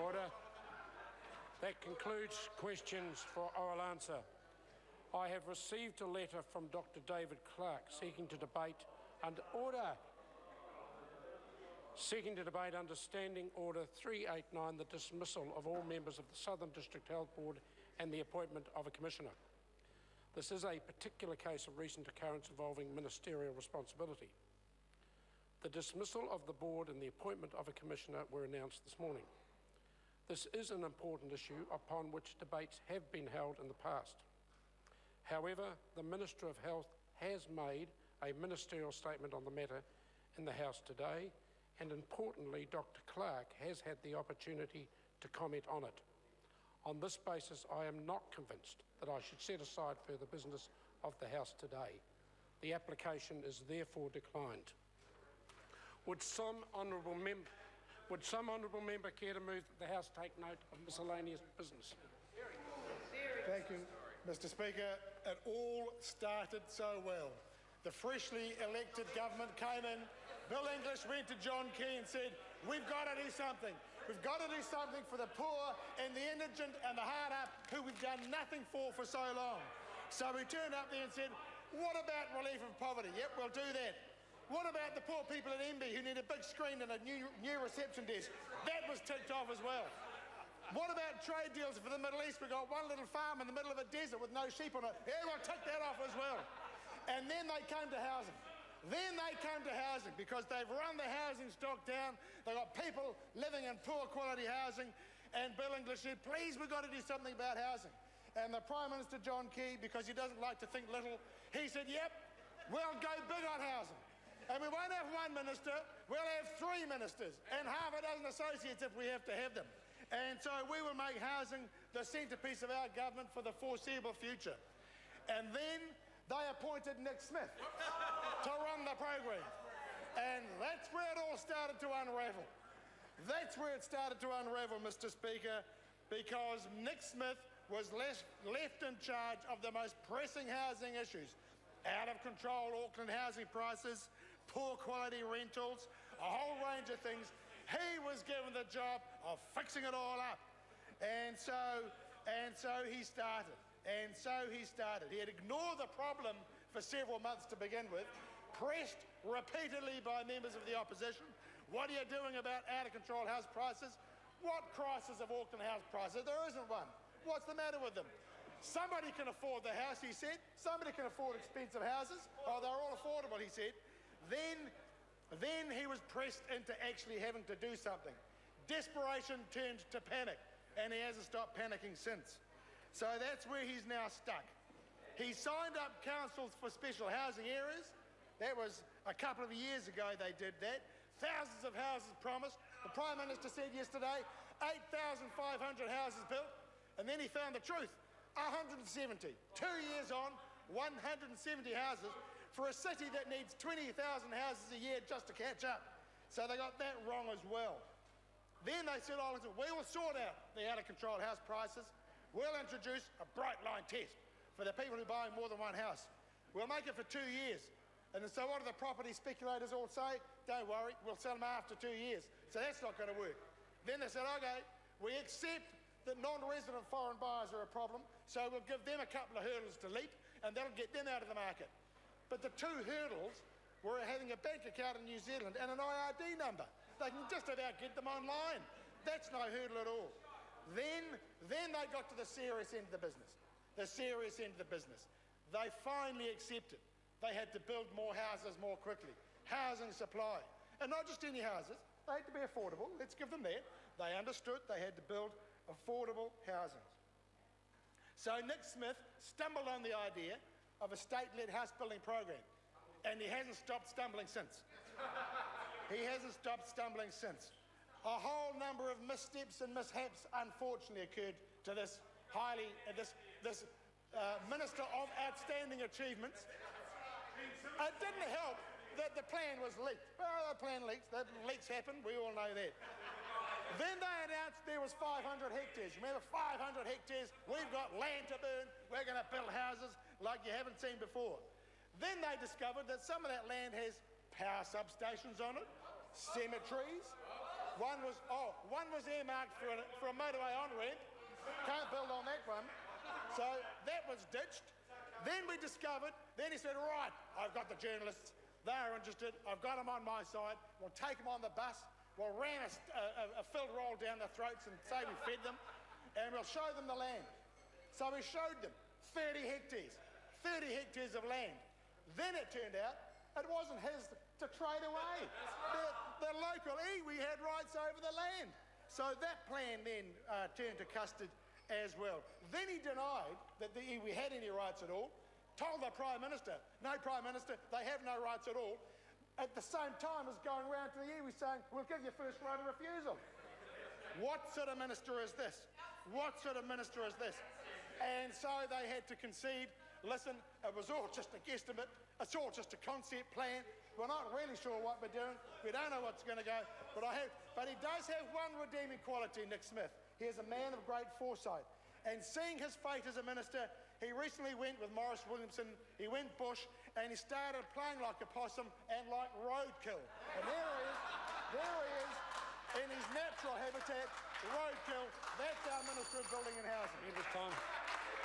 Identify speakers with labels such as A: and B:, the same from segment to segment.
A: Order. That concludes questions for oral answer. I have received a letter from Dr David Clark seeking to debate under Standing Order 389, the dismissal of all members of the Southern District Health Board and the appointment of a Commissioner. This is a particular case of recent occurrence involving ministerial responsibility. The dismissal of the Board and the appointment of a Commissioner were announced this morning. This is an important issue upon which debates have been held in the past. However, the Minister of Health has made a ministerial statement on the matter in the House today, and importantly, Dr Clark has had the opportunity to comment on it. On this basis, I am not convinced that I should set aside further business of the House today. The application is therefore declined. Would some honourable member care to move that the House take note of miscellaneous business?
B: Thank you, Mr Speaker. It all started so well. The freshly elected government came in, Bill English went to John Key and said, we've got to do something. We've got to do something for the poor and the indigent and the hard up who we've done nothing for so long. So we turned up there and said, what about relief of poverty? Yep, we'll do that. What about the poor people in MB who need a big screen and a new reception desk? That was ticked off as well. What about trade deals for the Middle East? We've got one little farm in the middle of a desert with no sheep on it. Yeah, we'll tick that off as well. And then they came to housing. Because they've run the housing stock down. They've got people living in poor quality housing. And Bill English said, please, we've got to do something about housing. And the Prime Minister, John Key, because he doesn't like to think little, he said, yep, we'll go big on housing. And we won't have one minister, we'll have 3 ministers and half a dozen associates if we have to have them. And so we will make housing the centrepiece of our government for the foreseeable future. And then they appointed Nick Smith to run the program. And that's where it all started to unravel. That's where it started to unravel, Mr Speaker, because Nick Smith was left in charge of the most pressing housing issues. Out of control Auckland housing prices, poor quality rentals, a whole range of things. He was given the job of fixing it all up. And so he started. He had ignored the problem for several months to begin with, pressed repeatedly by members of the opposition. What are you doing about out-of-control house prices? What crisis of Auckland house prices? There isn't one. What's the matter with them? Somebody can afford the house, he said. Somebody can afford expensive houses. Oh, they're all affordable, he said. Then he was pressed into actually having to do something. Desperation turned to panic, and he hasn't stopped panicking since. So that's where he's now stuck. He signed up councils for special housing areas. That was a couple of years ago they did that. Thousands of houses promised. The Prime Minister said yesterday, 8,500 houses built, and then he found the truth. 170. 2 years on, 170 houses for a city that needs 20,000 houses a year just to catch up. So they got that wrong as well. Then they said, oh, we will sort out the out-of-control house prices. We'll introduce a bright line test for the people who are buying more than one house. We'll make it for 2 years. And so what do the property speculators all say? Don't worry, we'll sell them after 2 years. So that's not going to work. Then they said, okay, we accept that non-resident foreign buyers are a problem, so we'll give them a couple of hurdles to leap, and that'll get them out of the market. But the 2 hurdles were having a bank account in New Zealand and an IRD number. They can just about get them online. That's no hurdle at all. Then they got to the serious end of the business. They finally accepted they had to build more houses more quickly. Housing supply. And not just any houses. They had to be affordable. Let's give them that. They understood they had to build affordable housing. So Nick Smith stumbled on the idea of a state-led house building program, and he hasn't stopped stumbling since. A whole number of missteps and mishaps unfortunately occurred to this Minister of Outstanding Achievements. It didn't help that the plan was leaked. Well, the plan leaks. The leaks happen. We all know that. Then they announced there was 500 hectares. Remember, 500 hectares. We've got land to burn. We're going to build houses like you haven't seen before. Then they discovered that some of that land has power substations on it, cemeteries, One was earmarked for a motorway on-ramp. Can't build on that one. So that was ditched. Then we discovered, then he said, right, I've got the journalists. They're interested. I've got them on my side. We'll take them on the bus. We'll ram a filled roll down their throats and say we fed them. And we'll show them the land. So we showed them 30 hectares of land. Then it turned out it wasn't his to trade away. The local iwi had rights over the land. So that plan then turned to custard as well. Then he denied that the iwi had any rights at all, told the Prime Minister, no Prime Minister, they have no rights at all, at the same time as going around to the iwi saying, we'll give you first right of refusal. What sort of minister is this? What sort of minister is this? And so they had to concede, listen, it was all just a guesstimate, it's all just a concept plan, we're not really sure what we're doing, we don't know what's going to go, but he does have one redeeming quality, Nick Smith. He is a man of great foresight. And seeing his fate as a minister, he recently went with Maurice Williamson, he went bush, and he started playing like a possum and like roadkill. And there he is, in his natural habitat, roadkill. That's our Minister of Building and Housing.
A: It was time.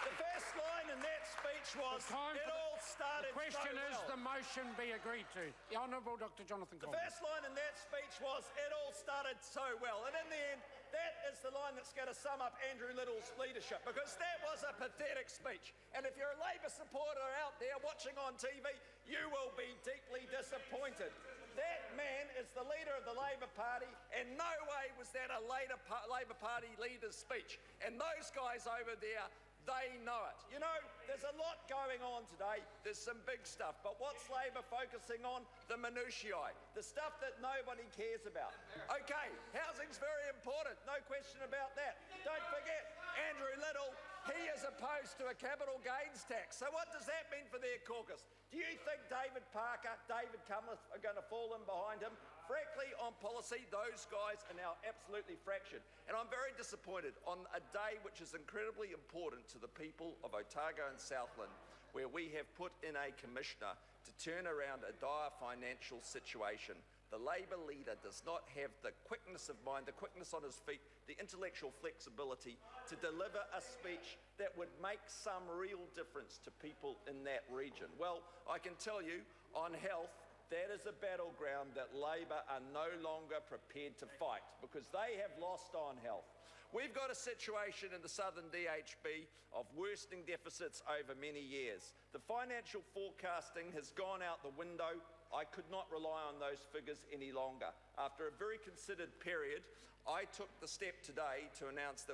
C: The first line in that speech was, it all started
A: The question
C: so
A: is
C: well.
A: the motion be agreed to. The Honourable Dr. Jonathan
C: The
A: Collins.
C: first line in that speech was, it all started so well. And in the end, that is the line that's going to sum up Andrew Little's leadership, because that was a pathetic speech. And if you're a Labor supporter out there watching on TV, you will be deeply disappointed. That man is the leader of the Labor Party, and no way was that a Labor Party leader's speech. And those guys over there, they know it. You know, there's a lot going on today. There's some big stuff. But what's Labor focusing on? The minutiae, the stuff that nobody cares about. Okay, housing's very important. No question about that. Don't forget, Andrew Little, he is opposed to a capital gains tax. So what does that mean for their caucus? Do you think David Parker, David Cunliffe are going to fall in behind him? Frankly, on policy, those guys are now absolutely fractured. And I'm very disappointed on a day which is incredibly important to the people of Otago and Southland, where we have put in a commissioner to turn around a dire financial situation. The Labor leader does not have the quickness of mind, the quickness on his feet, the intellectual flexibility to deliver a speech that would make some real difference to people in that region. Well, I can tell you, on health, that is a battleground that Labor are no longer prepared to fight, because they have lost on health. We've got a situation in the Southern DHB of worsening deficits over many years. The financial forecasting has gone out the window. I could not rely on those figures any longer. After a very considered period, I took the step today to announce that